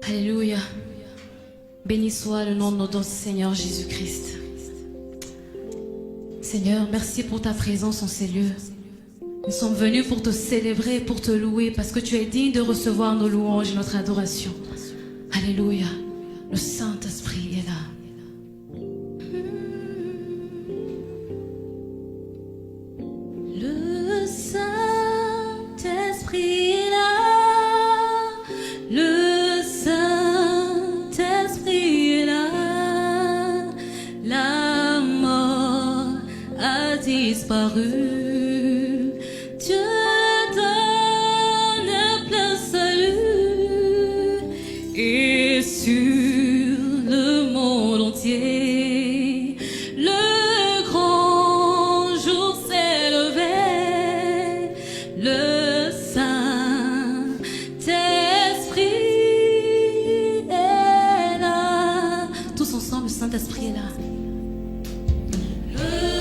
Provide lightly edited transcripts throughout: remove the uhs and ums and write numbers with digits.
Alléluia. Béni soit le nom de notre Seigneur Jésus-Christ. Seigneur, merci pour ta présence en ces lieux. Nous sommes venus pour te célébrer, pour te louer, parce que tu es digne de recevoir nos louanges et notre adoration. Alléluia. Le Saint-Esprit est là. Le Saint-Esprit est là. Le Saint-Esprit est là. La mort a disparu. Dieu donne plein salut et sur le monde entier le grand jour s'est levé. Le Saint-Esprit est là. Tous ensemble, le Saint-Esprit est là. Le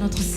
notre